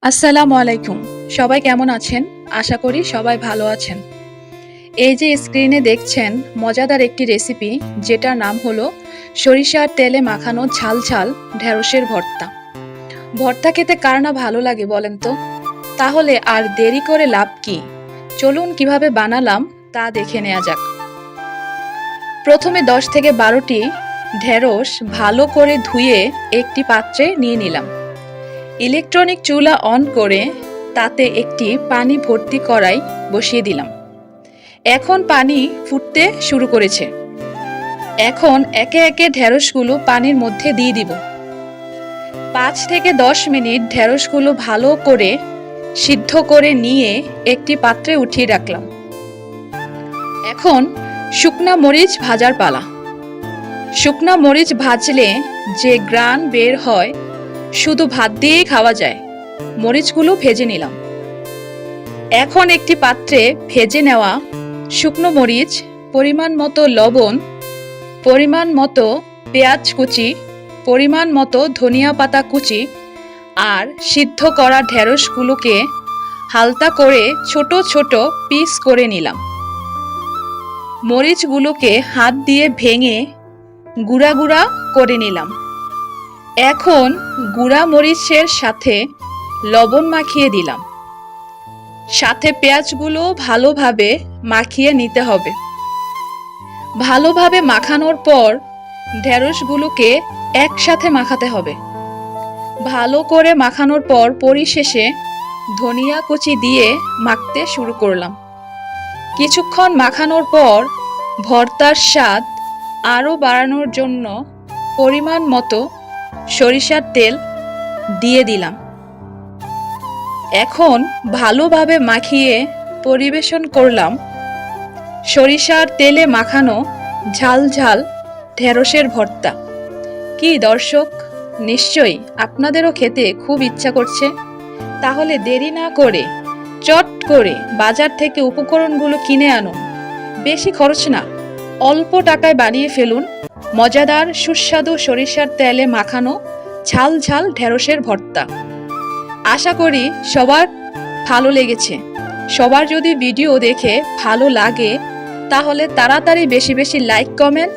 আসসালামু আলাইকুম। সবাই কেমন আছেন? আশা করি সবাই ভালো আছেন। এই যে স্ক্রিনে দেখছেন মজাদার একটি রেসিপি, যেটার নাম হলো সরিষার তেলে মাখানো ঝাল ঝাল ঢেঁড়সের ভর্তা। ভর্তা খেতে কার না ভালো লাগে বলেন তো? তাহলে আর দেরি করে লাভ কি? চলুন কিভাবে বানালাম তা দেখে নেওয়া যাক। প্রথমে 10 থেকে 12টি ঢেঁড়স ভালো করে ধুয়ে একটি পাত্রে নিয়ে নিলাম। ইলেকট্রনিক চুলা অন করে তাতে একটি পানি ভর্তি কড়াই বসিয়ে দিলাম। এখন পানি ফুটতে শুরু করেছে। এখন একে একে ঢেঁড়সগুলো পানির মধ্যে দিয়ে দিব। 5 থেকে 10 মিনিট ঢেঁড়সগুলো ভালো করে সিদ্ধ করে নিয়ে একটি পাত্রে উঠিয়ে রাখলাম। এখন শুকনা মরিচ ভাজার পালা। শুকনা মরিচ ভাজলে যে গ্রান বের হয়, শুধু ভাত দিয়েই খাওয়া যায়। মরিচগুলো ভেজে নিলাম। এখন একটি পাত্রে ভেজে নেওয়া শুকনো মরিচ, পরিমাণ মতো লবণ, পরিমাণ মতো পেঁয়াজ কুচি, পরিমাণ মতো ধনিয়া পাতা কুচি আর সিদ্ধ করা ঢেঁড়সগুলোকে হালকা করে ছোট ছোট পিস করে নিলাম। মরিচগুলোকে হাত দিয়ে ভেঙে গুঁড়া গুঁড়া করে নিলাম। এখন গুঁড়া মরিচের সাথে লবণ মাখিয়ে দিলাম। সাথে পেঁয়াজগুলো ভালোভাবে মাখিয়ে নিতে হবে। ভালোভাবে মাখানোর পর ঢেঁড়সগুলোকে একসাথে মাখাতে হবে। ভালো করে মাখানোর পর পরিশেষে ধনিয়া কুচি দিয়ে মাখতে শুরু করলাম। কিছুক্ষণ মাখানোর পর ভর্তার স্বাদ আরও বাড়ানোর জন্য পরিমাণ মতো সরিষার তেল দিয়ে দিলাম। এখন ভালোভাবে মাখিয়ে পরিবেশন করলাম সরিষার তেলে মাখানো ঝাল ঝাল ঢেঁড়সের ভর্তা। কি দর্শক, নিশ্চয়ই আপনাদেরও খেতে খুব ইচ্ছা করছে? তাহলে দেরি না করে চট করে বাজার থেকে উপকরণগুলো কিনে আনুন। বেশি খরচ না, অল্প টাকায় বানিয়ে ফেলুন মজাদার সুস্বাদু সরিষার তেলে মাখানো ঝাল ঝাল ঢেঁড়সের ভর্তা। আশা করি সবার ভালো লেগেছে। সবার যদি ভিডিও দেখে ভালো লাগে তাহলে তাড়াতাড়ি বেশি বেশি লাইক, কমেন্ট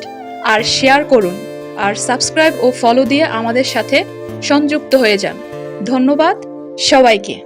আর শেয়ার করুন। আর সাবস্ক্রাইব ও ফলো দিয়ে আমাদের সাথে সংযুক্ত হয়ে যান। ধন্যবাদ সবাইকে।